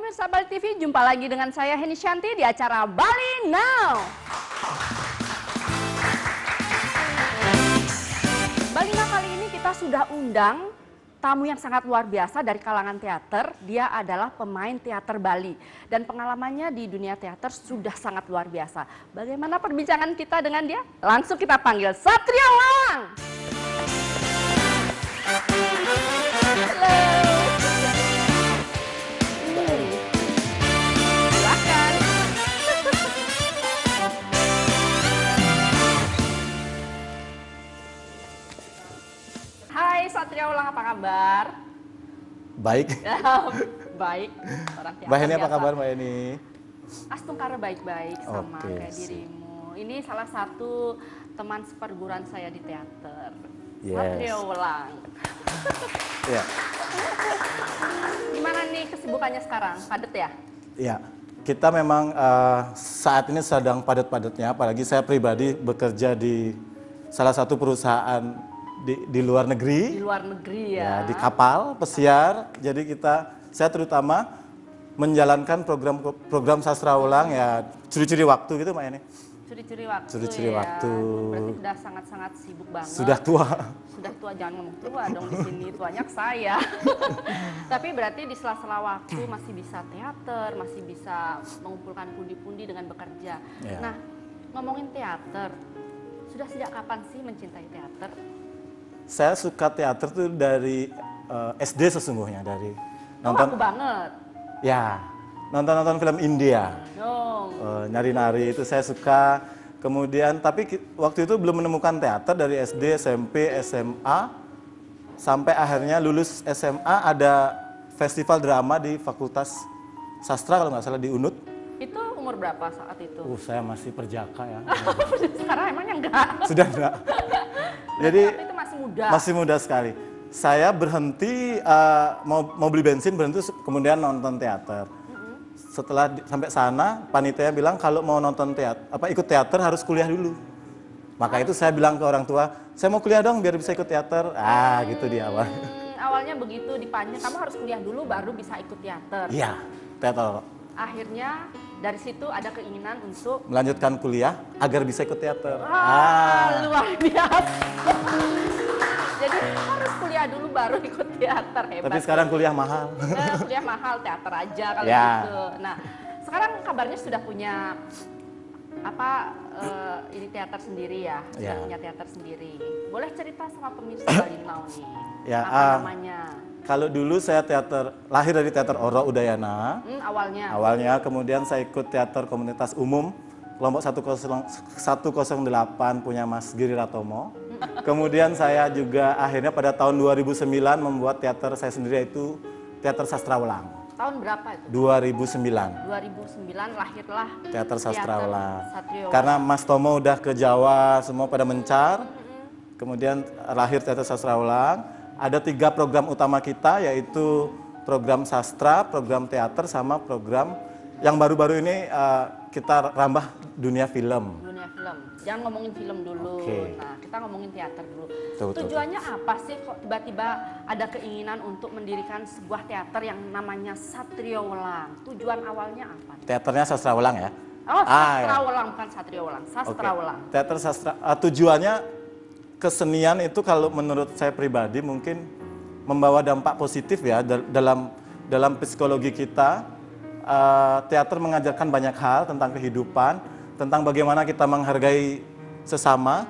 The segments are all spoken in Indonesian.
pemirsa Bali TV, jumpa lagi dengan saya Heni Shanti di acara Bali Now. Bali Now kali ini kita sudah undang tamu yang sangat luar biasa dari kalangan teater. Dia adalah pemain teater Bali dan pengalamannya di dunia teater sudah sangat luar biasa. Bagaimana perbincangan kita dengan dia? Langsung kita panggil Satrio Lawang. Halo. Silakan. Hai Satrio Lawang, apa kabar? Baik. Baik. Orang Mbak Heni biasa. apa kabar Mbak Heni? Astungkara baik-baik sama Oke, kayak dirimu. Ini salah satu teman seperguruan saya di teater. Yes. Satrio Lawang. Ya. Gimana nih kesibukannya sekarang? Padat ya? Ya. Kita memang saat ini sedang padat-padatnya, apalagi saya pribadi bekerja di salah satu perusahaan di luar negeri. Di luar negeri ya. Ya, di kapal pesiar. Jadi saya terutama menjalankan program sastra ulang ya, curi-curi waktu gitu Mbak Heni. Curi-curi waktu. Curi-curi ya. waktu. Berarti sudah sangat-sangat sibuk banget. Sudah tua. Sudah tua, jangan ngomong tua dong di sini, tuanya saya. Tapi berarti di sela-sela waktu masih bisa teater, masih bisa mengumpulkan pundi-pundi dengan bekerja. Ya. Nah, ngomongin teater, sudah sejak kapan sih mencintai teater? Saya suka teater tuh dari SD sesungguhnya, dari Aku banget. Ya, nonton film India. Dong. Nari-nari itu saya suka. Kemudian, tapi waktu itu belum menemukan teater dari SD, SMP, SMA. Sampai akhirnya lulus SMA ada festival drama di Fakultas Sastra kalau nggak salah di UNUD. Itu umur berapa saat itu? Saya masih perjaka ya. Sekarang emangnya enggak? Sudah enggak. Jadi Waktu itu masih muda. masih muda sekali. Saya berhenti, mau beli bensin, berhenti kemudian nonton teater. Setelah sampai sana, panitia bilang kalau mau nonton teater, ikut teater harus kuliah dulu. Maka itu saya bilang ke orang tua, saya mau kuliah dong biar bisa ikut teater. Gitu di awal. Awalnya begitu dipanggil, kamu harus kuliah dulu baru bisa ikut teater. Iya, teater. Akhirnya dari situ ada keinginan untuk Melanjutkan kuliah agar bisa ikut teater. luar biasa. Jadi harus kuliah dulu baru ikut teater, hebat. Tapi sekarang kuliah mahal. Kuliah mahal, teater aja kalau Ya. gitu. Nah, sekarang kabarnya sudah punya ini teater sendiri ya, sudah Ya. punya teater sendiri. Boleh cerita sama pemirsa Bali Now nih, Ya, apa namanya? Kalau dulu saya lahir dari teater Oro Udayana. Awalnya. Kemudian saya ikut teater komunitas umum kelompok 108 punya Mas Giri Ratomo. Kemudian saya juga akhirnya pada tahun 2009 membuat teater saya sendiri, yaitu Teater Sastra Ulang. Tahun berapa itu? 2009. 2009 lahirlah Teater Sastra Ulang. Satrio. Karena Mas Tomo udah ke Jawa, semua pada mencar. Kemudian lahir Teater Sastra Ulang. Ada 3 program utama kita, yaitu program sastra, program teater, sama program yang baru-baru ini kita rambah dunia film. Dunia film. Jangan ngomongin film dulu. Oke. Nah, kita ngomongin teater dulu. Betul. Tujuannya apa sih kok tiba-tiba ada keinginan untuk mendirikan sebuah teater yang namanya Satrio Lawang? Tujuan awalnya apa? Teaternya Sastra Ulang ya. Oh, Sastra Ya. Ulang, bukan Satrio Lawang. Sastra Oke. Ulang. Teater sastra, tujuannya kesenian itu kalau menurut saya pribadi mungkin membawa dampak positif ya dalam psikologi kita. Teater mengajarkan banyak hal tentang kehidupan, tentang bagaimana kita menghargai sesama.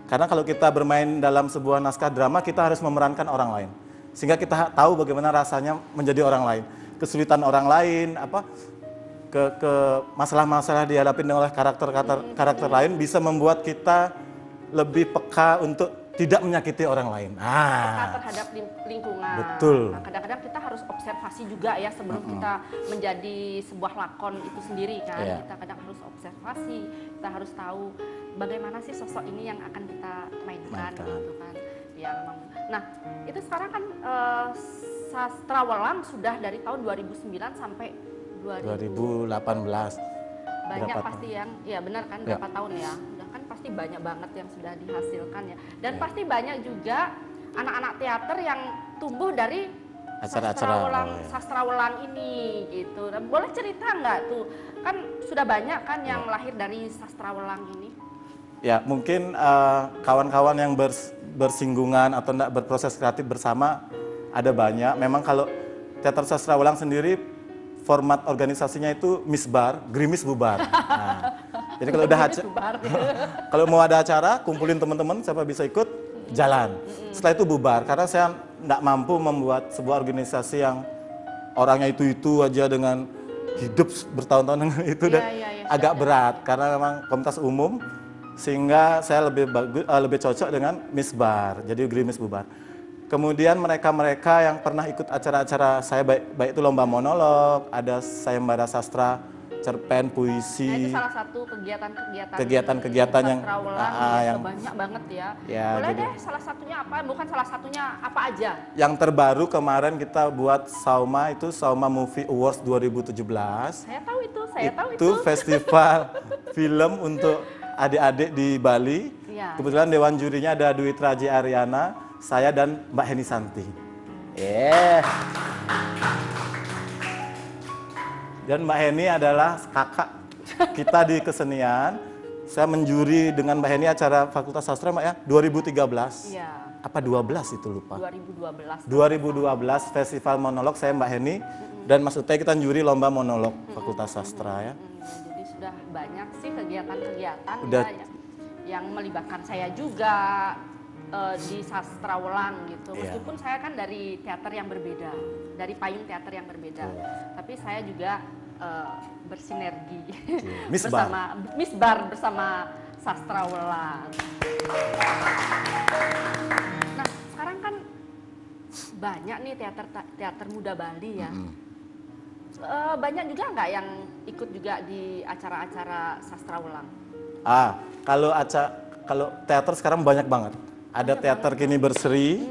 Karena kalau kita bermain dalam sebuah naskah drama, kita harus memerankan orang lain. Sehingga kita tahu bagaimana rasanya menjadi orang lain. Kesulitan orang lain, ke masalah-masalah dihadapi oleh karakter lain bisa membuat kita lebih peka untuk tidak menyakiti orang lain. Peka terhadap lingkungan. Betul. Nah, kadang-kadang kita harus observasi juga ya sebelum kita menjadi sebuah lakon itu sendiri kan. Iya. Kita kadang harus observasi, kita harus tahu bagaimana sih sosok ini yang akan kita mainkan gitu kan. Ya memang. Nah, itu sekarang kan Sastra Ulang sudah dari tahun 2009 sampai 2018. Banyak Berapa pasti yang, ya benar kan, Ya. berapa tahun ya. Udah kan pasti banyak banget yang sudah dihasilkan ya. Dan Ya. pasti banyak juga anak-anak teater yang tumbuh dari Acara-acara sastra ulang ini gitu. Nah, boleh cerita nggak tuh? Kan sudah banyak kan yang lahir dari sastra ulang ini. Ya, mungkin kawan-kawan yang bersinggungan atau enggak berproses kreatif bersama ada banyak. Memang kalau teater sastra ulang sendiri format organisasinya itu misbar, gerimis bubar. Nah, jadi kalau udah kalau mau ada acara, kumpulin teman-teman, siapa bisa ikut, jalan. Setelah itu bubar, karena saya nggak mampu membuat sebuah organisasi yang orangnya itu aja dengan hidup bertahun-tahun dengan itu dan agak berat, karena memang komunitas umum, sehingga saya lebih cocok dengan misbar, jadi gerimis bubar. Kemudian mereka-mereka yang pernah ikut acara-acara saya, baik itu lomba monolog, ada sayembara sastra, cerpen, puisi. Nah, itu salah satu kegiatan yang banyak banget ya. Boleh jadi, deh salah satunya apa? Bukan salah satunya, apa aja? Yang terbaru kemarin kita buat Sauma, itu Sauma Movie Awards 2017. Saya tahu itu, Itu festival film untuk adik-adik di Bali. Ya. Kebetulan dewan jurinya ada Dwi Traji Ariana, saya dan Mbak Heni Santi. Dan Mbak Heni adalah kakak kita di kesenian. Saya menjuri dengan Mbak Heni acara Fakultas Sastra, Mbak ya, 2013. Iya. Apa 12 itu lupa. 2012 festival monolog saya Mbak Heni dan Mas Utai, kita juri lomba monolog Fakultas Sastra ya. Jadi sudah banyak sih kegiatan-kegiatan ya, yang melibatkan saya juga di sastra ulang gitu. Meskipun saya kan dari teater yang berbeda, dari payung teater yang berbeda, tapi saya juga bersinergi bersama sastra ulang. Nah, sekarang kan banyak nih teater muda Bali ya. Banyak juga nggak yang ikut juga di acara-acara sastra ulang? Kalau teater sekarang banyak banget. Ada teater Kini Berseri,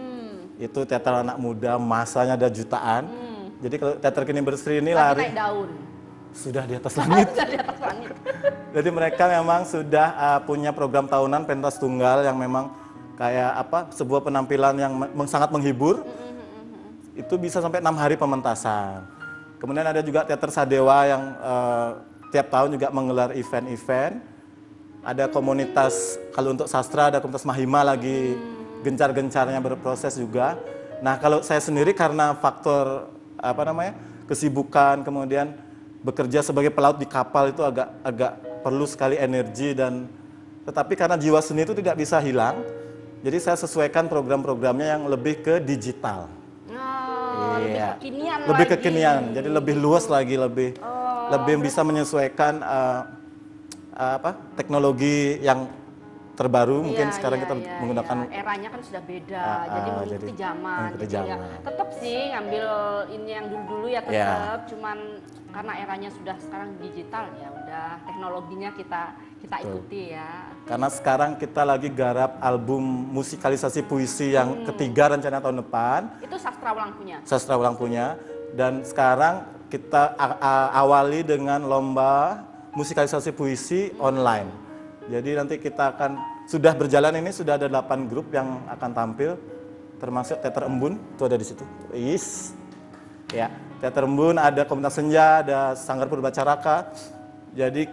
itu teater anak muda, masanya ada jutaan. Jadi kalau teater Kini Berseri ini lari naik daun. Sudah di atas langit. Jadi mereka memang sudah punya program tahunan pentas tunggal yang memang kayak sebuah penampilan yang sangat menghibur. Itu bisa sampai 6 hari pementasan. Kemudian ada juga teater Sadewa yang tiap tahun juga menggelar event-event. Ada komunitas, kalau untuk sastra ada komunitas Mahima lagi gencar-gencarnya berproses juga. Nah, kalau saya sendiri karena faktor kesibukan, kemudian bekerja sebagai pelaut di kapal itu agak perlu sekali energi, dan tetapi karena jiwa seni itu tidak bisa hilang, jadi saya sesuaikan program-programnya yang lebih ke digital. Lebih kekinian, jadi lebih luas lagi, lebih bisa menyesuaikan teknologi yang terbaru. Mungkin sekarang kita menggunakan eranya kan sudah beda, jadi mengikuti zaman. Tetap sih ngambil ini yang dulu-dulu ya tetap, cuman karena eranya sudah sekarang digital ya udah teknologinya kita ikuti ya. Karena sekarang kita lagi garap album musikalisasi puisi yang ketiga, rencana tahun depan. Itu sastra ulang punya. Sastra ulang punya, dan sekarang kita awali dengan lomba musikalisasi puisi online. Jadi nanti kita akan, sudah berjalan ini, sudah ada 8 grup yang akan tampil, termasuk Teater Embun, itu ada di situ. Ya, Teater Embun, ada Komunitas Senja, ada Sanggar Purbacaraka. Jadi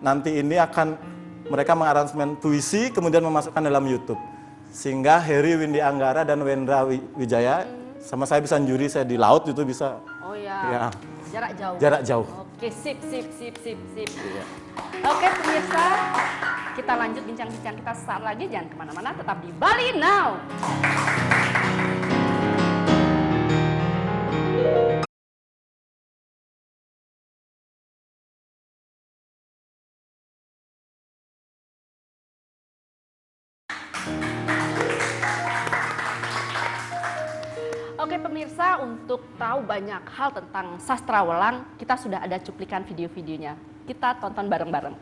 nanti ini akan mereka mengaransemen puisi, kemudian memasukkan dalam YouTube. Sehingga Heri Windy Anggara dan Wendra Wijaya, sama saya bisa juri, saya di laut itu bisa. Oh ya. Jarak jauh. Oke, sip. Oke pemirsa, kita lanjut bincang-bincang kita sesaat lagi. Jangan kemana-mana, tetap di Bali Now. Oke pemirsa, untuk tahu banyak hal tentang sastra ulang, kita sudah ada cuplikan video-videonya. Kita tonton bareng-bareng.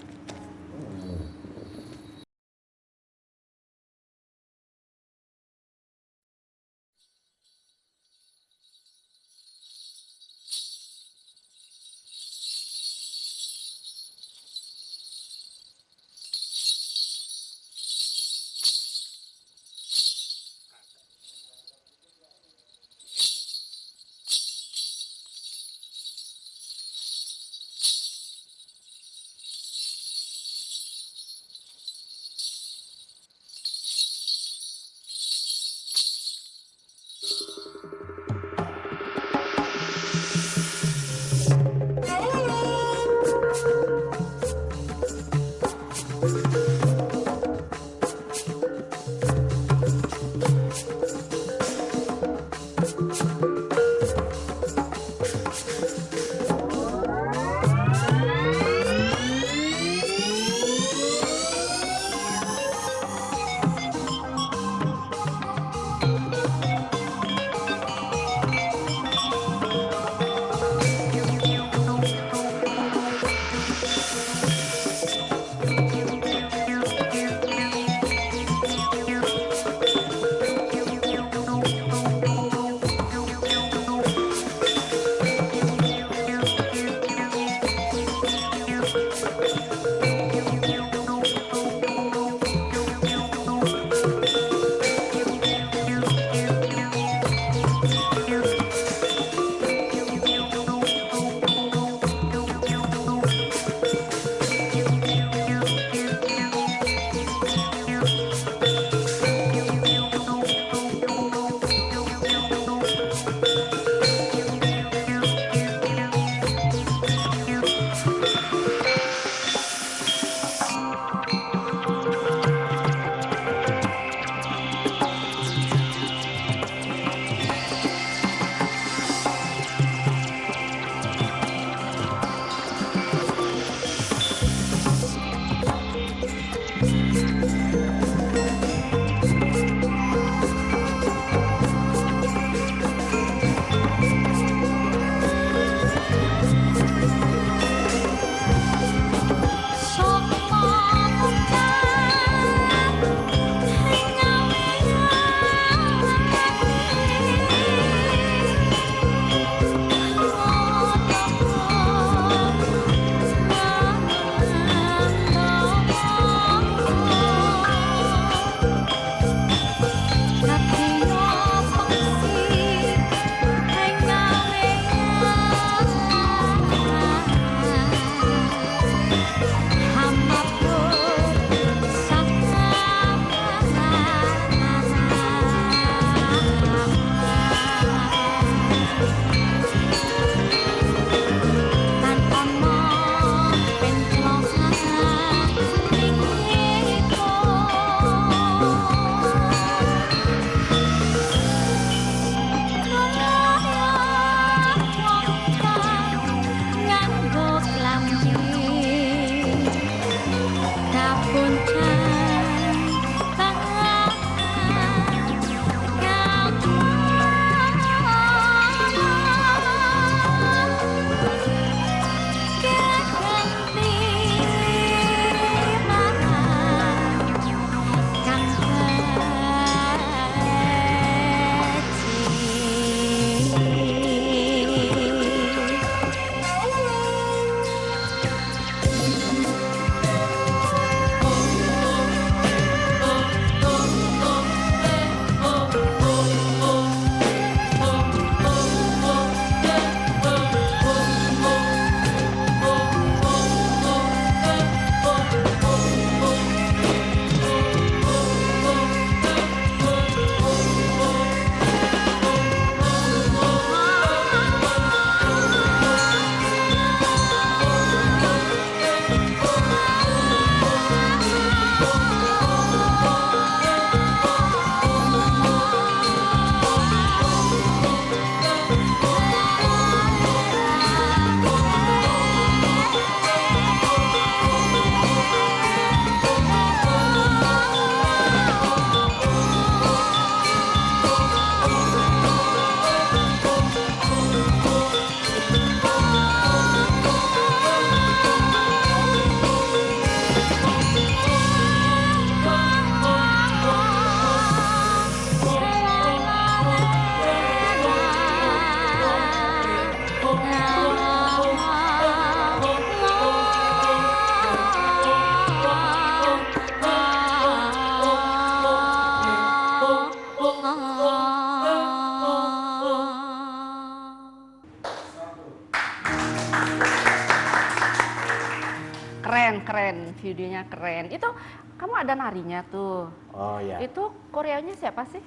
Keren, keren, videonya keren. Itu kamu ada narinya tuh. Oh ya. Itu koreonya siapa sih?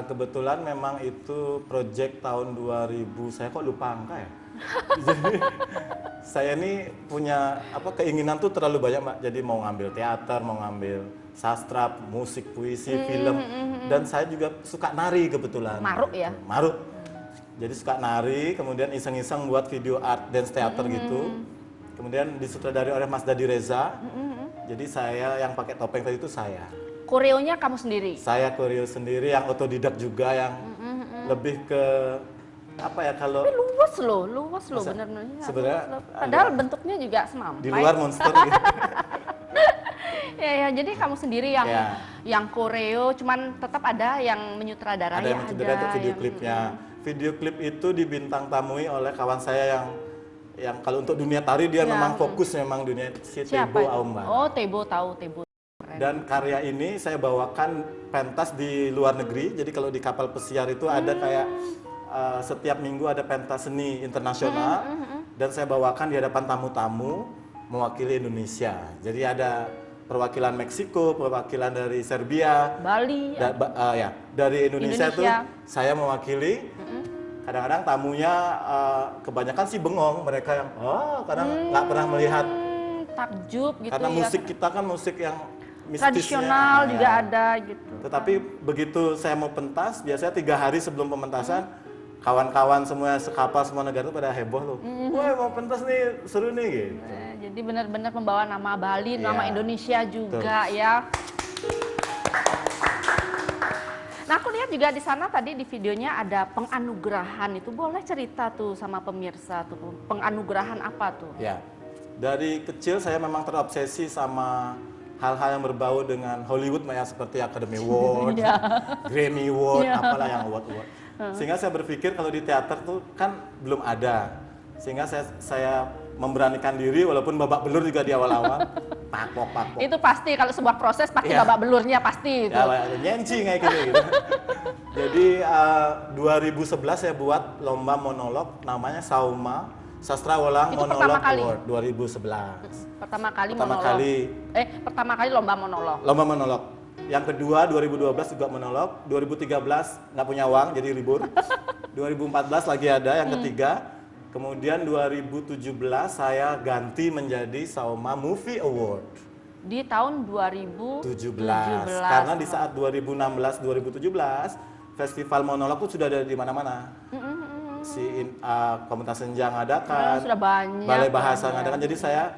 Kebetulan memang itu project tahun 2000, saya kok lupa angka ya. Jadi saya ini punya keinginan tuh terlalu banyak, Mbak. Jadi mau ngambil teater, mau ngambil sastra, musik, puisi, film, dan saya juga suka nari kebetulan. Maruk ya? Maruk. Jadi suka nari, kemudian iseng-iseng buat video art dance theater gitu. Kemudian disutradari oleh Mas Dadi Reza. Jadi saya yang pakai topeng tadi itu saya. Koreonya kamu sendiri? Saya koreo sendiri, yang otodidak juga, yang lebih ke apa ya kalau... Tapi luas loh bener-bener. Sebenarnya padahal bentuknya juga semampai. di luar monster gitu. Ya, jadi kamu sendiri yang koreo, cuman tetap ada yang menyutradarai. Ada yang menyutradarai untuk video klipnya. Video klip itu dibintang tamui oleh kawan saya yang kalau untuk dunia tari dia memang fokus memang dunia, si Tebo Aumba. Oh, Tebo, tahu Tebo. Dan karya ini saya bawakan pentas di luar negeri. Jadi kalau di kapal pesiar itu ada kayak setiap minggu ada pentas seni internasional, dan saya bawakan di hadapan tamu-tamu mewakili Indonesia. Jadi ada perwakilan Meksiko, perwakilan dari Serbia, Bali, dari Indonesia tuh saya mewakili. Kadang-kadang tamunya kebanyakan sih bengong, mereka yang kadang nggak pernah melihat, takjub gitu. karena musik kita kan musik yang tradisional juga ada gitu. Tetapi begitu saya mau pentas, biasanya 3 hari sebelum pementasan, kawan-kawan semua sekapal semua negara itu pada heboh loh. Wah, mau pentas nih, seru nih gitu. Jadi benar-benar membawa nama Bali, nama Indonesia juga ya. Nah, aku lihat juga di sana tadi di videonya ada penganugerahan, itu boleh cerita tuh sama pemirsa tuh, penganugerahan apa tuh? Ya, dari kecil saya memang terobsesi sama hal-hal yang berbau dengan Hollywood, ya, seperti Academy Award, Grammy Award, apalah yang award-award. Sehingga saya berpikir kalau di teater tuh kan belum ada, sehingga saya memberanikan diri walaupun babak belur juga di awal-awal. Pakpok. Itu pasti kalau sebuah proses pasti babak belurnya pasti itu. Ya, nyenci kayak gitu. Jadi 2011 saya buat lomba monolog namanya Sauma Sastra Walang Monolog Award 2011. Pertama kali lomba monolog. Lomba monolog. Yang kedua 2012 juga monolog, 2013 nggak punya uang jadi libur. 2014 lagi ada yang ketiga. Kemudian 2017 saya ganti menjadi Sauma Movie Award. Di tahun 2017. Karena di saat 2016-2017 festival monolog itu sudah ada di mana-mana. Komunitas Senja ngadakan, sudah banyak. Balai Bahasa ngadakan. Jadi saya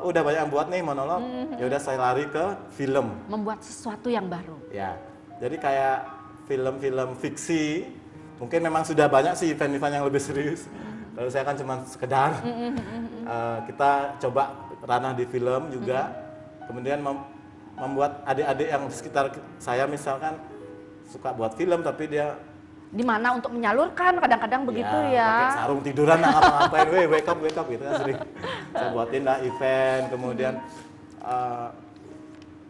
udah banyak yang buat nih monolog. Ya udah saya lari ke film. Membuat sesuatu yang baru. Ya. Jadi kayak film-film fiksi. Mungkin memang sudah banyak sih event-event yang lebih serius. Kalau saya kan cuma sekedar kita coba ranah di film juga. Kemudian membuat adik-adik yang di sekitar saya misalkan suka buat film tapi dia di mana untuk menyalurkan kadang-kadang begitu ya. Pakai sarung tiduran ngapa-ngapain, wake up gitu kan sering. Saya buatin lah event, kemudian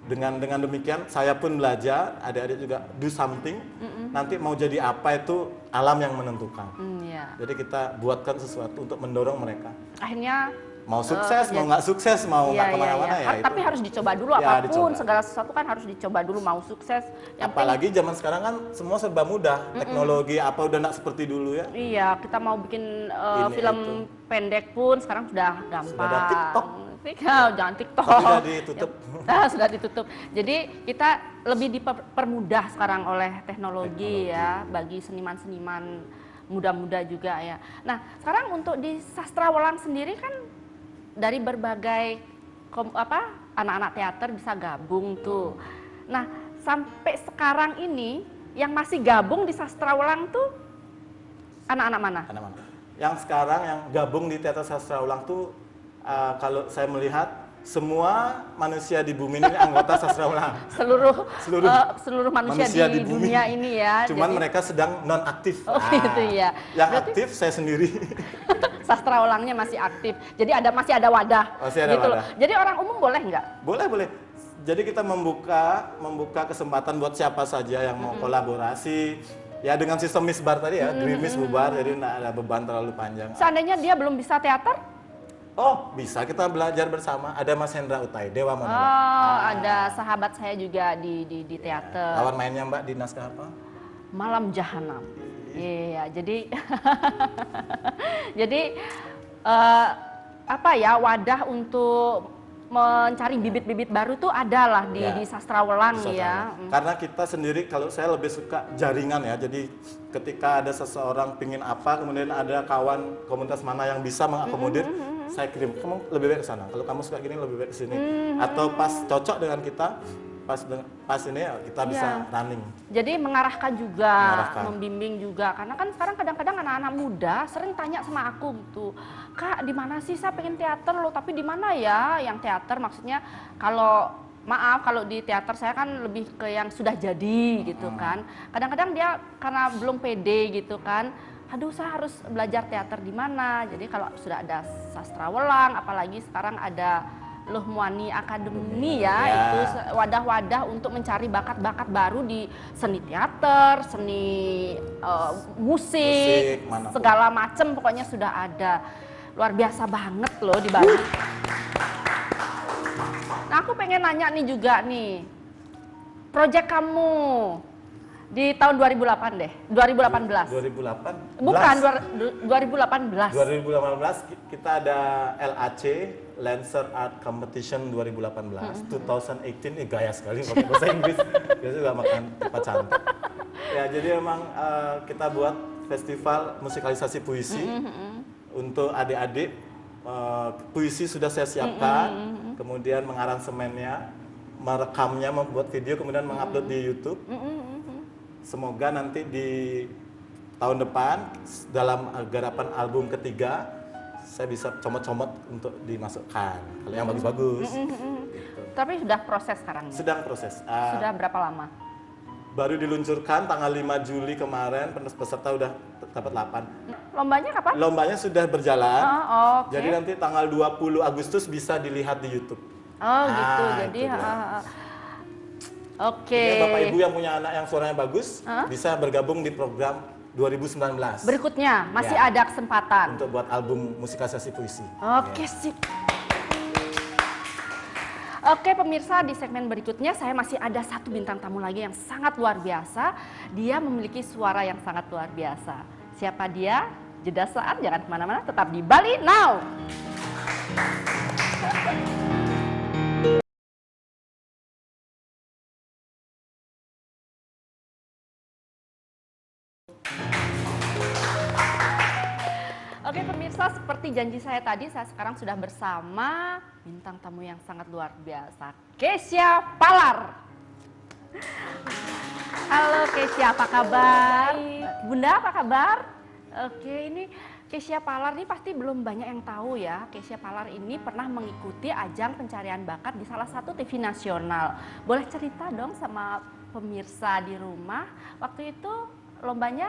dengan demikian saya pun belajar, adik-adik juga do something. Nanti mau jadi apa itu alam yang menentukan. Jadi kita buatkan sesuatu untuk mendorong mereka. Akhirnya mau sukses, mau nggak sukses, mau nggak kemana-mana ya. Tapi harus dicoba dulu apapun, segala sesuatu kan harus dicoba dulu mau sukses. Apalagi zaman sekarang kan semua serba mudah, teknologi apa udah nggak seperti dulu ya. Iya, kita mau bikin film pendek pun sekarang sudah gampang. Sudah ada TikTok. Jangan TikTok. Sudah ditutup. Sudah ditutup. Jadi kita lebih dipermudah sekarang oleh teknologi ya bagi seniman-seniman muda-muda juga ya. Nah, sekarang untuk di Sastra Walang sendiri kan dari berbagai anak-anak teater bisa gabung tuh. Nah, sampai sekarang ini yang masih gabung di Sastra Walang tuh anak-anak mana? Anak-anak. Yang sekarang yang gabung di Teater Sastra Walang tuh kalau saya melihat semua manusia di bumi ini anggota Sastra Walang. Seluruh manusia di dunia ini ya. Cuman mereka sedang non aktif. Gitu ya. Yang aktif saya sendiri. Sastra Walangnya masih aktif. Jadi masih ada wadah. Masih ada gitu wadah. Jadi orang umum boleh nggak? Boleh. Jadi kita membuka kesempatan buat siapa saja yang mau kolaborasi, Ya dengan sistem misbar tadi ya, gerimis bubar, jadi nggak ada beban terlalu panjang. Seandainya dia belum bisa teater? Oh, bisa kita belajar bersama. Ada Mas Hendra Utai, Dewa Monolog. Oh, ada sahabat saya juga di teater. Lawan mainnya Mbak di naskah apa? Malam Jahanam. Iya, jadi jadi apa ya, wadah untuk mencari bibit-bibit baru tuh ada lah di Sastrawelang ya. Karena kita sendiri, kalau saya lebih suka jaringan ya. Jadi ketika ada seseorang pingin apa, kemudian ada kawan komunitas mana yang bisa mengakomodir, saya kirim, kamu lebih baik ke sana. Kalau kamu suka gini lebih baik ke sini. Atau pas cocok dengan kita, pas ini ya kita bisa running. Jadi mengarahkan juga, membimbing juga. Karena kan sekarang kadang-kadang anak-anak muda sering tanya sama aku gitu, Kak, di mana sih saya pengen teater loh, tapi di mana ya yang teater? Maksudnya kalau maaf, kalau di teater saya kan lebih ke yang sudah jadi gitu kan. Kadang-kadang dia karena belum pede gitu kan. Aduh, saya harus belajar teater di mana? Jadi kalau sudah ada Sastrawelang, apalagi sekarang ada Luh Muani Academy ya, itu wadah-wadah untuk mencari bakat-bakat baru di seni teater, seni musik segala macam, pokoknya sudah ada. Luar biasa banget loh di Bali. Nah, aku pengen nanya nih juga nih, proyek kamu di tahun 2008 deh, 2018. 2008? Bukan, 2018. 2018 kita ada LAC, Lancer Art Competition 2018. 2018 ini gaya sekali pakai bahasa Inggris. Dia juga makan cepat cantik. Ya, jadi memang kita buat festival musikalisasi puisi untuk adik-adik. Puisi sudah saya siapkan, kemudian mengaransemennya, merekamnya, membuat video, kemudian mengupload di YouTube. Semoga nanti di tahun depan dalam garapan album ketiga saya bisa comot-comot untuk dimasukkan kalau yang bagus-bagus. Gitu. Tapi sudah proses sekarang? Sedang proses. Sudah berapa lama? Baru diluncurkan tanggal 5 Juli kemarin, peserta udah dapat 8. Lombanya kapan? Lombanya sudah berjalan. Okay. Jadi nanti tanggal 20 Agustus bisa dilihat di YouTube. Oh gitu, jadi Oke. Bapak Ibu yang punya anak yang suaranya bagus bisa bergabung di program 2019. Berikutnya masih ada kesempatan untuk buat album musikalisasi puisi. Oke, sip. Oke pemirsa, di segmen berikutnya saya masih ada satu bintang tamu lagi yang sangat luar biasa. Dia memiliki suara yang sangat luar biasa. Siapa dia? Jeda saat, jangan kemana-mana, tetap di Bali Now. Oke pemirsa, seperti janji saya tadi, saya sekarang sudah bersama bintang tamu yang sangat luar biasa, Kesia Palar. Halo Kesia, apa kabar? Baik. Bunda, apa kabar? Oke, ini Kesia Palar ini pasti belum banyak yang tahu ya. Kesia Palar ini pernah mengikuti ajang pencarian bakat di salah satu TV nasional. Boleh cerita dong sama pemirsa di rumah, waktu itu lombanya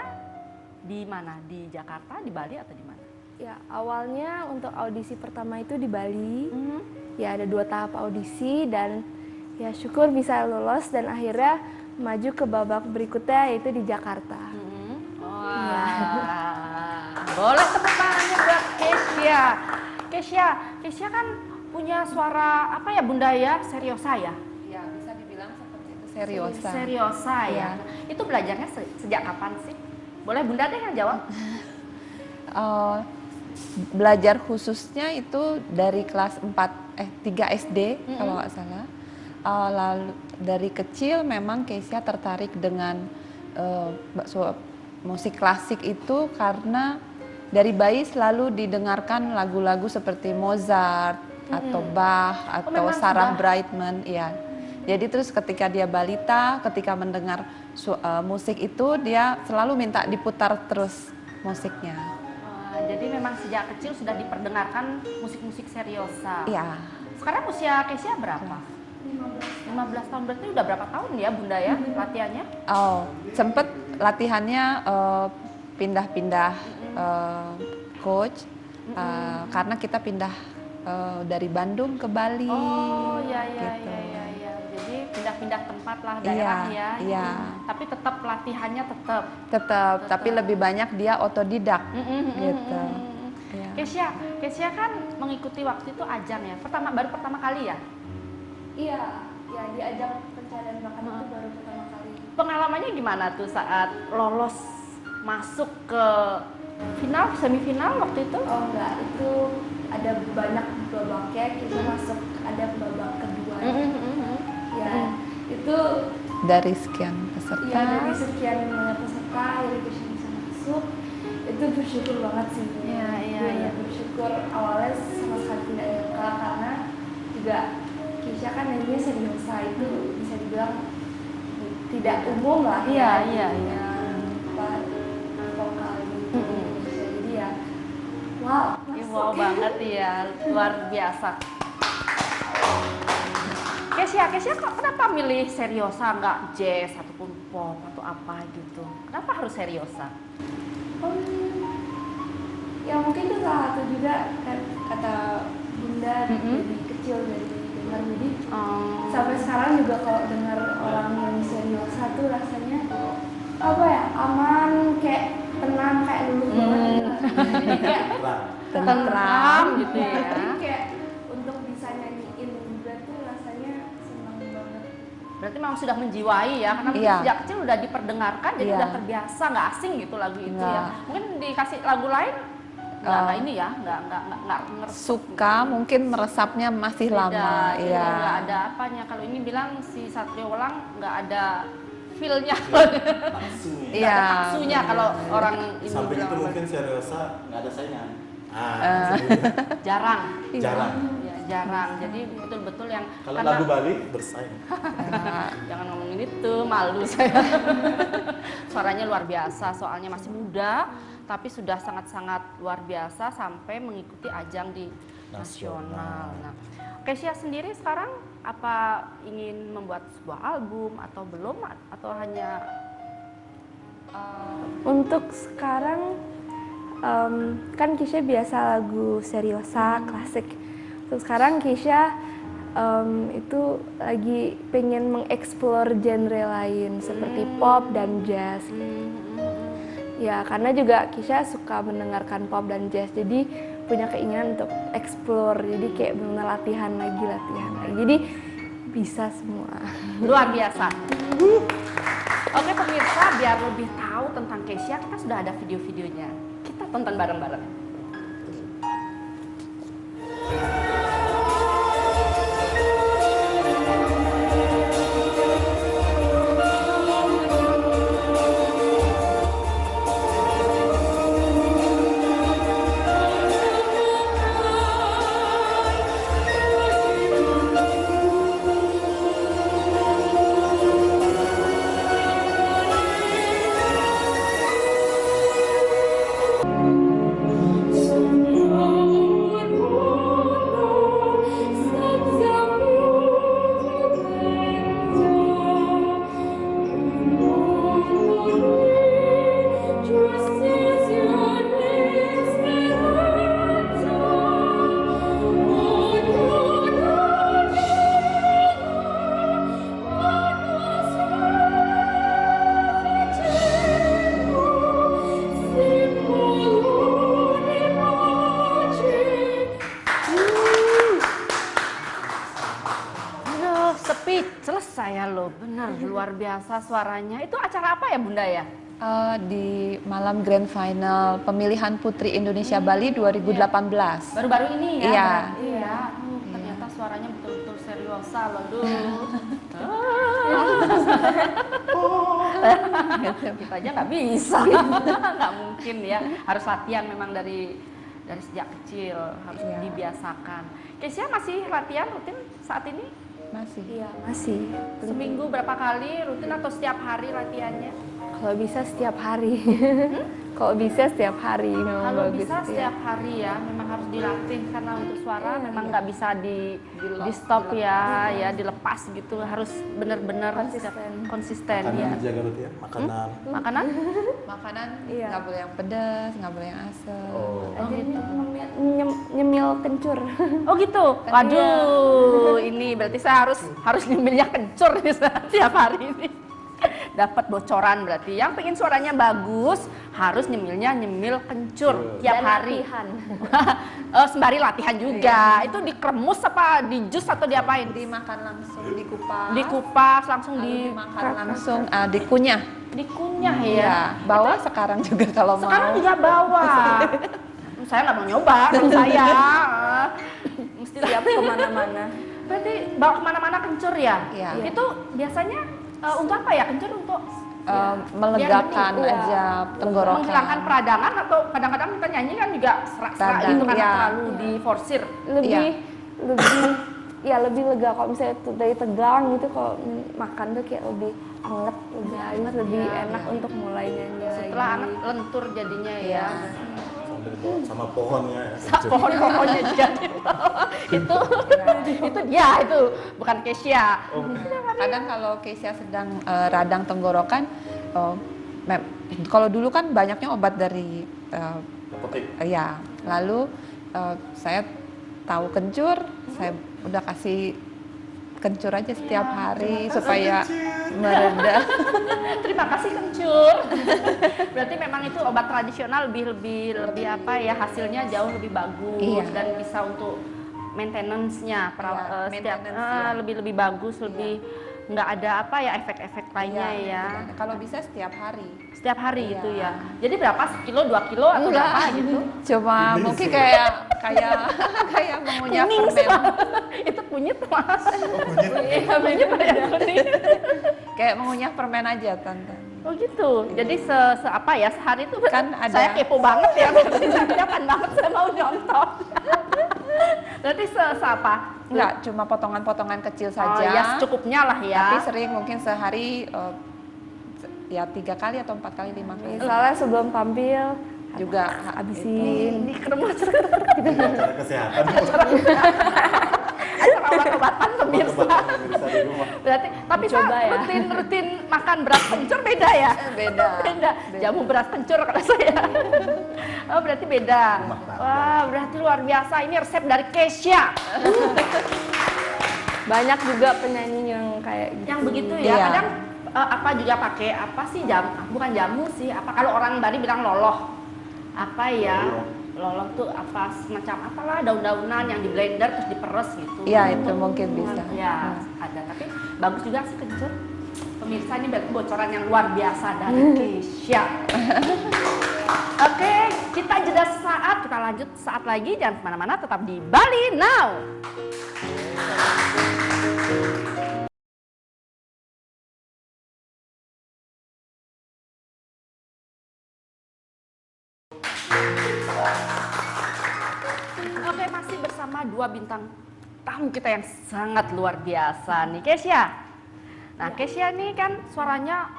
di mana? Di Jakarta, di Bali, atau di mana? Ya, awalnya untuk audisi pertama itu di Bali. Ya, ada 2 tahap audisi dan ya syukur bisa lolos dan akhirnya maju ke babak berikutnya yaitu di Jakarta. Boleh tepuk tangannya buat Kesia. Kesia kan punya suara apa ya Bunda ya? Seriosa ya? Ya, bisa dibilang seperti itu, seriosa. Seriosa ya. Itu belajarnya sejak kapan sih? Boleh Bunda deh yang jawab. Belajar khususnya itu dari kelas 3 SD kalau nggak salah. Lalu dari kecil memang Kesia tertarik dengan musik klasik itu karena dari bayi selalu didengarkan lagu-lagu seperti Mozart atau Bach atau Sarah Brightman, ya. Jadi terus ketika dia balita, ketika mendengar musik itu dia selalu minta diputar terus musiknya. Jadi memang sejak kecil sudah diperdengarkan musik-musik seriosa. Iya. Sekarang usia Kesia berapa? 15 tahun, berarti udah berapa tahun ya Bunda ya latihannya? Oh, sempet latihannya pindah-pindah coach karena kita pindah dari Bandung ke Bali. Oh ya. Gitu. Jadi pindah-pindah tempat lah, daerah ya. Iya. tapi tetap latihannya tetap. Tetap, tapi lebih banyak dia otodidak gitu. Ya. Kesia kan mengikuti waktu itu ajang ya, baru pertama kali ya? Iya, ya di ajang pencarian bakat itu baru pertama kali. Pengalamannya gimana tuh saat lolos masuk ke final, semifinal waktu itu? Oh enggak, itu ada banyak babaknya, kita masuk ada babak kedua. Ya, itu Dari sekian peserta. ya dari sekian banyak peserta yang bisa masuk, itu bersyukur banget sih. Iya. Bersyukur awalnya sama sekali tidak nyangka karena juga Keisha kan nyanyinya seriosa, itu bisa dibilang tidak umum lah. Iya. Vokal gitu. Jadi ya, wow. Wow banget ya, luar biasa. Kesia kok kenapa milih seriosa nggak jazz ataupun pop atau apa gitu? Kenapa harus seriosa? Ya mungkin itu salah satu juga kan kata Bunda dari kecil dari dengar, jadi sampai sekarang juga kalau dengar orang yang seriosa tuh rasanya apa ya, aman, kayak tenang, kayak dulu banget gitu. Jadi kayak Tentram gitu ya. Jadi kayak untuk bisa nyanyiin juga tuh rasanya senang banget. Berarti memang sudah menjiwai ya, karena mungkin Iya. sejak kecil udah diperdengarkan, jadi Iya. udah terbiasa, nggak asing gitu lagu itu Nggak. ya. Mungkin dikasih lagu lain nggak ini ya, nggak ngeresep. Suka mungkin meresapnya masih lama. Iya. Nggak ada apanya. Kalau ini bilang si Satrio Welang nggak ada feel-nya, Langsung ya. Iya. taksunya kalau orang ini Samping itu bilang mungkin seriosa nggak ada saingan. jarang. Jarang. Ya, jarang. Jadi betul-betul yang Kalau karena- lagu Bali bersaing. Jangan ngomongin itu, malu saya. Suaranya luar biasa, soalnya masih muda, tapi sudah sangat-sangat luar biasa sampai mengikuti ajang di nasional. Nah, Kesia sendiri sekarang apa ingin membuat sebuah album atau belum, atau hanya Untuk sekarang kan Keisha biasa lagu seriosa, klasik. Untuk sekarang Keisha itu lagi pengen mengeksplor genre lain seperti pop dan jazz. Ya, karena juga Keisha suka mendengarkan pop dan jazz, jadi punya keinginan untuk explore. Jadi kayak benar latihan lagi. Jadi bisa semua. luar biasa? Oke pemirsa, biar lebih tahu tentang Kesia, kita sudah ada video-videonya. Kita tonton bareng-bareng. Aduh, speechless saya loh, bener luar biasa suaranya. Itu acara apa ya Bunda ya? Di malam Grand Final pemilihan Putri Indonesia Bali 2018. Baru-baru ini ya? Iya. berarti ya. Ternyata suaranya betul-betul seriosa loh, duh. Kita aja nggak bisa, nggak mungkin ya. Harus latihan memang dari sejak kecil, harus Iya. dibiasakan. Kesia masih latihan rutin saat ini? Masih. Iya, masih. Seminggu berapa kali rutin atau setiap hari latihannya? Kalau bisa setiap hari. Kalau bisa setiap hari memang Kalau bagus bisa ya. setiap hari ya, memang harus dilatih karena untuk suara memang nggak bisa di stop ya, ya dilepas gitu, harus benar-benar konsisten Makanan ya. dijaga rutin ya, makanan. Makanan? Makanan Iya. nggak boleh yang pedas, nggak boleh yang asam. Oh. Akhirnya nyemil kencur. Oh gitu. Waduh, ini berarti saya harus nyemilnya kencur nih tiap hari ini. dapat bocoran berarti. Yang pengen suaranya bagus harus nyemil kencur tiap Dan hari. latihan. Sembari latihan juga. Itu dikremus apa di jus atau diapain? Dimakan langsung, dikupas. Dikupas langsung lalu dimakan langsung, dikunyah. dikunyah ya. Iya, bawa sekarang juga kalau Sekarang mau. juga bawa. Saya nggak mau nyoba, kalau saya mesti Siap kemana-mana. Berarti bawa kemana-mana kencur ya? Iya. Itu biasanya untuk apa ya? Kencur untuk Melegakan biar lebih, aja tenggorokan. menghilangkan peradangan atau kadang-kadang kita nyanyi kan juga serak-serak Radang, gitu karena iya. terlalu diforsir. Lebih lega kalau misalnya dari tegang gitu, kalau makan tuh kayak lebih anget, lebih hangat, lebih enak untuk mulai nyanyi Setelah lagi. anak lentur jadinya ya. Sama pohonnya ya. Pohon-pohonnya juga itu dia itu bukan Kesia. Kadang kalau Kesia sedang radang tenggorokan, kalau dulu kan banyaknya obat dari Apotek. ya, lalu saya tahu kencur, saya udah kasih kencur aja setiap hari supaya mereda. Terima kasih kencur. Berarti memang itu obat tradisional lebih apa ya, hasilnya jauh lebih bagus. Iya. Dan bisa untuk maintenance-nya Iya, setiap maintenance, ya. lebih bagus, lebih nggak ada apa ya efek-efek lainnya ya. Iya, kalau bisa setiap hari. Setiap hari Iya. itu ya. Jadi berapa, sekilo, 2 kilo atau Enggak. berapa gitu? Cuma mungkin kayak mengunyah Kuning permen. semua. Itu kunyit mas. Iya, kunyit ya kuning. Kayak mengunyah permen aja, Tante. Oh gitu. Jadi apa ya, sehari itu Kan ada- saya kepo banget ya. Kapan banget saya mau nyontoh. Berarti apa? Enggak, cuma potongan-potongan kecil Oh, saja. ya secukupnya lah ya. Tapi sering mungkin sehari ya 3 kali atau 4 kali, 5 kali. Misalnya sebelum tampil Juga habisin. Dikremus Cara kesehatan. acara obat-obatan pemirsa. Obat-obatan pemirsa di rumah. Berarti tapi Pak, Coba ya. rutin makan beras kencur beda ya? Beda. Beda. Jamu beras kencur kalau saya. Oh, berarti beda. Rumah tangga. Wah, berarti luar biasa. Ini resep dari Kesia. Banyak juga penyanyi yang kayak gitu. Yang begitu ya. Iya. Kadang apa juga pakai apa sih bukan jamu sih. Apa kalau orang Bali bilang loloh. Apa ya? Loloh tuh apa semacam apalah daun-daunan yang di blender terus diperes gitu. Iya, itu mungkin bisa. Ya, ada. Tapi bagus juga sih kencur. Pemirsa, ini berarti bocoran yang luar biasa dari Kesia. Oke, kita jeda saat, kita lanjut saat lagi. Jangan kemana-mana, tetap di Bali Now. Oke, masih bersama dua bintang tamu kita yang sangat luar biasa nih, Kesia. Nah, Kesia nih kan suaranya,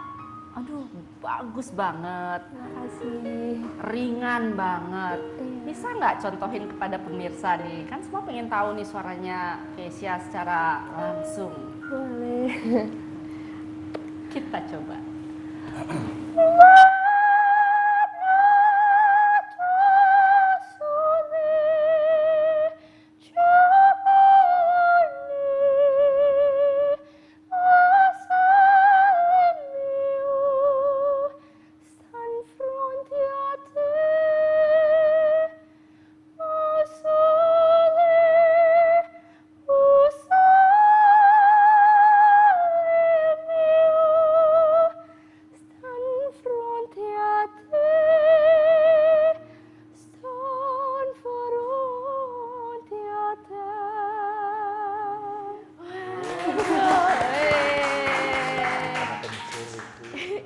aduh, bagus banget, Terima kasih. ringan banget. Bisa nggak contohin kepada pemirsa nih? Kan semua pengen tahu nih suaranya Kesia secara langsung. Boleh. Kita coba.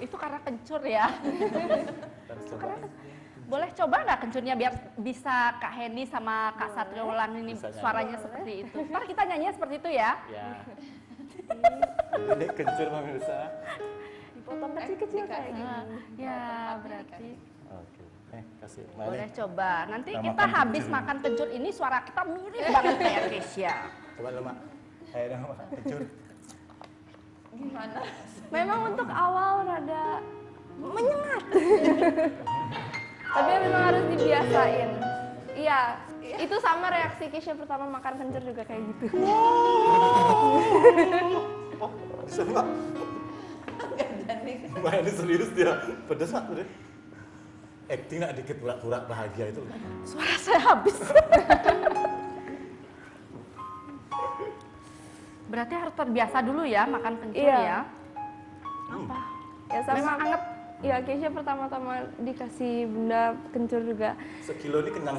Itu karena kencur ya. Boleh coba nggak kencurnya biar bisa Kak Heni sama Kak Satrio ulang ini suaranya seperti itu. Ntar kita nyanyinya seperti itu ya. Ya. Ini kencur pemirsa. Dipotong kecil-kecil kayak gini. Ya, berarti Oke. Kasih. boleh coba. Nanti Kita kita makan habis kencur. makan kencur ini suara kita mirip banget kayak Kesia. Coba dulu, Mak. Ayo dong, Mak. Kencur. Gimana? Memang untuk awal rada menyengat. Tapi memang harus dibiasain. Iya, itu sama reaksi Kesia pertama makan kencur juga kayak gitu. Coba. Wah ini serius dia, pedes lah udah. Acting nak dikit pura-pura bahagia itu. Suara saya habis. Berarti harus terbiasa dulu ya makan kencur Iya. ya. Apa? Ya sama. Memang anget. Ya Keisha pertama-tama dikasih bunda kencur juga. Sekilo ini kenyang.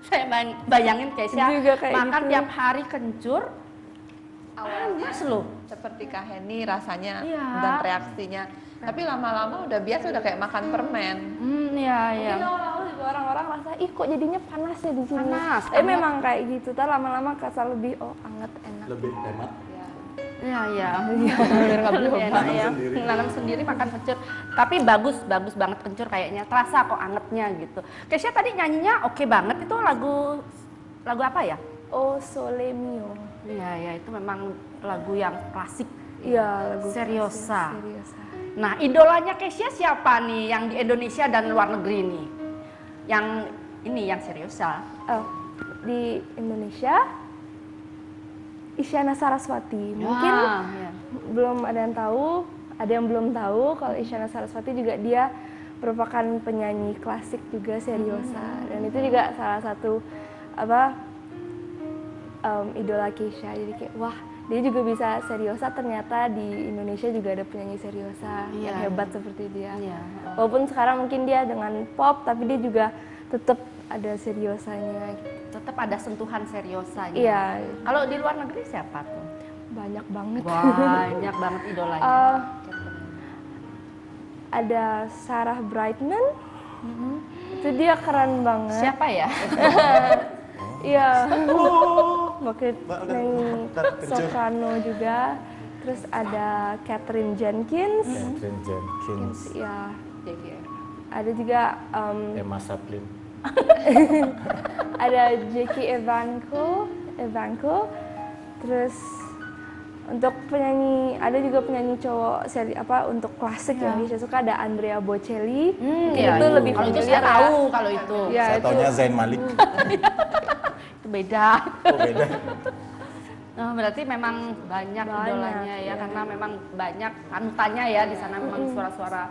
Saya bayangin Keisha Juga kayak makan gitu. tiap hari kencur. Awalnya Panas loh. seperti Kak Heni rasanya Iya. dan reaksinya. Tapi lama-lama udah biasa, udah kayak makan permen. Iya, iya. Mungkin awal-awal juga orang-orang rasa, ih kok jadinya panas ya di sini. Panas, Tapi memang kayak gitu, tapi lama-lama kerasa lebih, oh anget, enak. Lebih hemat. Iya, iya. Biar nggak Lebih enak Nanam ya. sendiri. Nanam sendiri makan kencur. Tapi bagus banget kencur kayaknya. Terasa kok angetnya gitu. Keisha tadi nyanyinya oke banget. Itu lagu apa ya? Oh Sole Mio. Iya, ya itu memang lagu yang klasik. Iya, lagu Seriosa. Seriosa. Nah, idolanya Keisha siapa nih yang di Indonesia dan luar negeri nih? Yang ini yang Seriosa. Oh, di Indonesia Isyana Saraswati. Mungkin ya. belum ada yang tahu, ada yang belum tahu kalau Isyana Saraswati juga dia merupakan penyanyi klasik juga Seriosa. Dan itu juga salah satu idola Keisha. Jadi kayak wah, dia juga bisa Seriosa, ternyata di Indonesia juga ada penyanyi Seriosa yang Iya. hebat seperti dia. Iya. Walaupun sekarang mungkin dia dengan pop, tapi dia juga tetap ada seriosanya gitu. Tetap ada sentuhan Seriosanya. Iya, Kalau di luar negeri siapa tuh? banyak banget. Banyak banget idolanya. Ada Sarah Brightman, itu dia keren banget. Siapa ya? Iya, pakai Mbak, udah, nyanyi kencur. soprano juga. Terus ada Catherine Jenkins, Catherine Jenkins, ya. Ada juga Emma Saplin. ada Jackie Evanko. Terus untuk penyanyi, ada juga penyanyi cowok untuk klasik yang dia suka, ada Andrea Bocelli. Iya, Itu lebih kalau itu familiar saya tahu kalau itu. Ya, Saya itu taunya Zayn Malik. Itu beda. Oh beda. Nah, berarti memang banyak idolanya ya, karena memang banyak panutannya ya di sana, memang suara-suara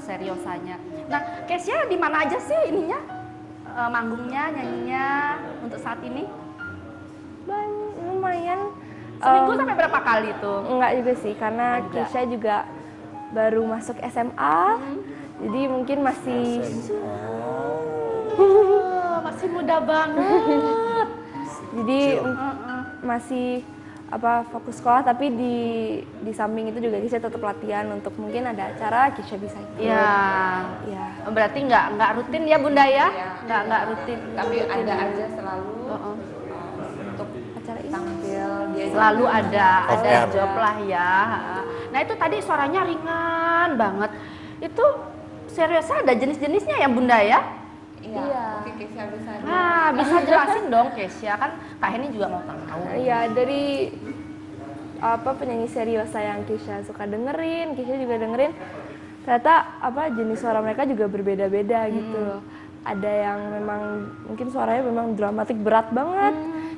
Seriosanya. Nah, Keisha di mana aja sih ininya? Manggungnya, nyanyinya untuk saat ini? lumayan. Seminggu sampai berapa kali tuh? Enggak juga sih, karena Keisha juga baru masuk SMA, jadi mungkin masih Masih muda banget. jadi masih fokus sekolah, tapi di samping itu juga Keisha tetap latihan untuk mungkin ada acara Keisha bisa ikut. Iya. Ya. Berarti nggak rutin ya Bunda ya? Iya. Nggak rutin. Tapi ada aja selalu untuk Acara ini. tampil dia Selalu ada Off air. job lah ya. Nah itu tadi suaranya ringan banget. Itu Seriosa ada jenis-jenisnya ya Bunda ya? Iya. Mungkin Keisha bisa Nah bisa jelasin dong Keisha, kan Kak Heni juga mau tahu. Iya, dari penyanyi Seriosa yang Keisha suka dengerin, Keisha juga dengerin. Ternyata jenis suara mereka juga berbeda-beda gitu loh. Ada yang memang mungkin suaranya memang dramatik berat banget.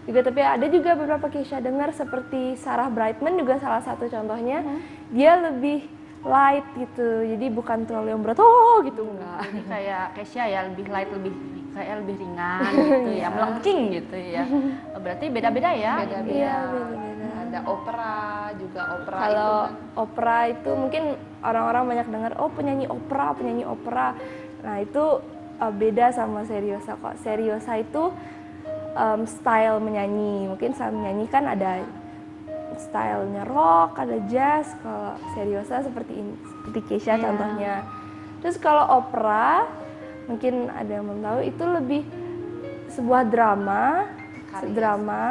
Juga tapi ada juga beberapa Keisha dengar seperti Sarah Brightman juga salah satu contohnya. Dia lebih light gitu. Jadi bukan terlalu yang berat gitu enggak. Jadi kayak Keisha ya lebih light, lebih ringan gitu ya, melengking gitu ya. Berarti beda-beda ya? beda-beda. Iya, beda-beda. Ada opera juga, opera Kalau itu kan opera itu mungkin orang-orang banyak dengar, oh penyanyi opera. Nah itu beda sama Seriosa kok. Seriosa itu style menyanyi. Mungkin style menyanyi kan ada stylenya rock, ada jazz. Kalau Seriosa seperti Keisha contohnya. Terus kalau opera, mungkin ada yang belum tahu, itu lebih sebuah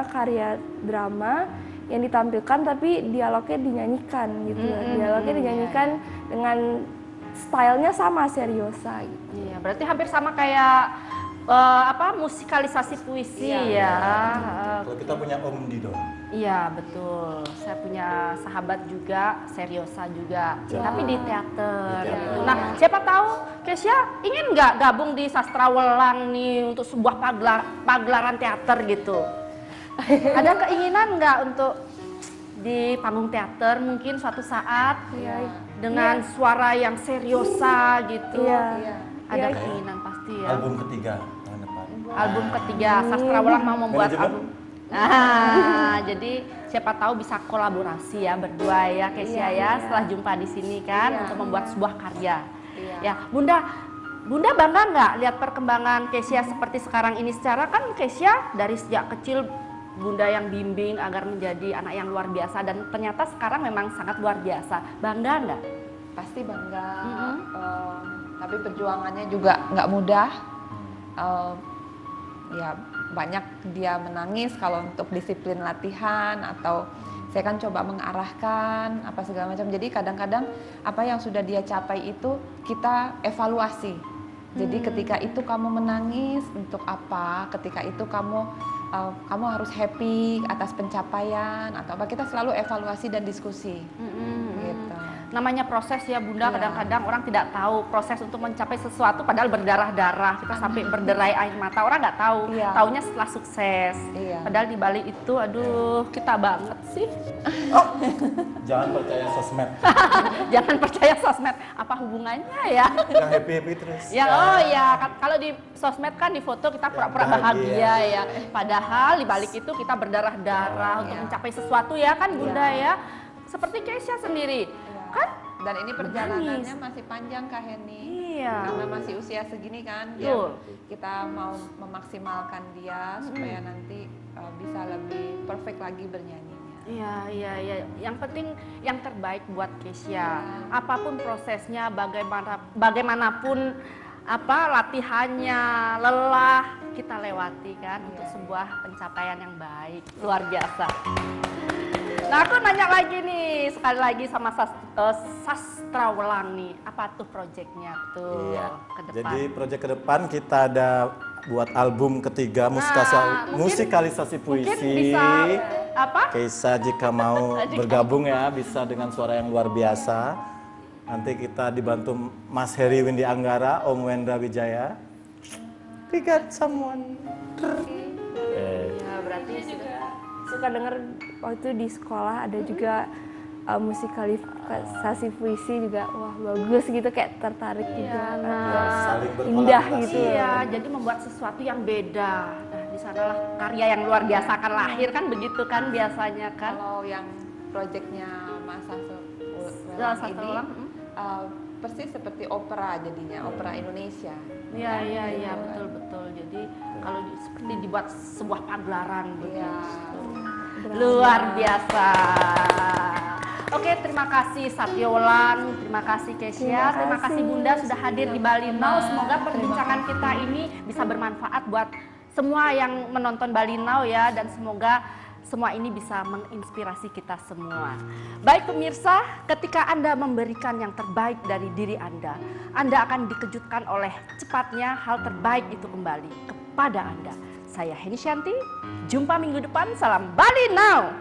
karya drama yang ditampilkan tapi dialognya dinyanyikan gitu. Dialognya dinyanyikan dengan stylenya sama Seriosa gitu. Iya, berarti hampir sama kayak musikalisasi puisi ya. Kalau kita punya Om Didon. Iya, betul. Saya punya sahabat juga, Seriosa juga, tapi di teater. Gitu. Nah, siapa tahu Keisha ingin nggak gabung di Sastra Welang nih untuk sebuah pagelaran teater gitu. Ada keinginan nggak untuk di panggung teater mungkin suatu saat? Ya, dengan suara yang seriosa gitu. Iya. Ada Iya. keinginan pasti ya. Album ketiga tahun depan. Album ketiga, Sastra Wulang mau membuat Manajemen? album. Jadi siapa tahu bisa kolaborasi ya berdua ya Kesia ya setelah jumpa di sini kan untuk membuat sebuah karya. Ya, Bunda bangga nggak lihat perkembangan Kesia seperti sekarang ini? Secara kan Kesia dari sejak kecil Bunda yang bimbing agar menjadi anak yang luar biasa dan ternyata sekarang memang sangat luar biasa. Bangga nggak? Pasti bangga, tapi perjuangannya juga nggak mudah. Ya banyak dia menangis kalau untuk disiplin latihan, atau saya kan coba mengarahkan apa segala macam. Jadi kadang-kadang apa yang sudah dia capai itu kita evaluasi. Jadi ketika itu kamu menangis untuk apa? Ketika itu kamu harus happy atas pencapaian atau apa? Kita selalu evaluasi dan diskusi. Gitu. Namanya proses ya Bunda, kadang-kadang orang tidak tahu proses untuk mencapai sesuatu padahal berdarah-darah, kita sampai berderai air mata, orang nggak tahu, taunya setelah sukses. Padahal di balik itu, aduh kita banget sih. Jangan percaya sosmed. Jangan percaya sosmed, apa hubungannya ya? Yang happy-happy terus. Ya, oh ya, kalau di sosmed kan di foto kita pura-pura bahagia ya. Padahal di balik itu kita berdarah-darah untuk mencapai sesuatu ya kan Bunda ya. Seperti Kesia sendiri. Kan? Dan ini perjalanannya masih panjang Kak Heni. Iya. Karena masih usia segini kan, kita mau memaksimalkan dia supaya nanti bisa lebih perfect lagi bernyanyinya. Iya. Yang penting yang terbaik buat Kesia. Apapun prosesnya, bagaimanapun latihannya, lelah kita lewati kan untuk sebuah pencapaian yang baik, luar biasa. Nah aku nanya lagi nih, sekali lagi sama Sastra Wulang nih, apa tuh proyeknya tuh ke depan? Jadi proyek ke depan kita ada buat album ketiga musikalisasi puisi. Mungkin bisa apa? Kesia jika mau bergabung ya bisa dengan suara yang luar biasa. Nanti kita dibantu Mas Heri Windy Anggara, Om Wendra Wijaya. We got someone. Ya berarti Suka denger waktu di sekolah ada juga musikalisasi puisi juga, wah bagus gitu, kayak tertarik juga. Saling Indah berkolaborasi. gitu. Iya, jadi membuat sesuatu yang beda. Nah, di sanalah karya yang luar biasa akan lahir kan begitu kan biasanya kan. Kalau yang proyeknya Mas Sastra ini Wulang, persis seperti opera jadinya, opera Indonesia. Iya, betul. Jadi kalau seperti dibuat sebuah pagelaran begitu. Luar biasa. Oke, terima kasih Satyo Wulang, terima kasih Kesia, terima kasih Bunda sudah hadir di Bali Now. Semoga perbincangan kita ini bisa bermanfaat buat semua yang menonton Bali Now ya, dan semoga semua ini bisa menginspirasi kita semua. Baik pemirsa, ketika Anda memberikan yang terbaik dari diri Anda akan dikejutkan oleh cepatnya hal terbaik itu kembali kepada Anda. Saya Heni Shanti, jumpa minggu depan, salam Bali Now.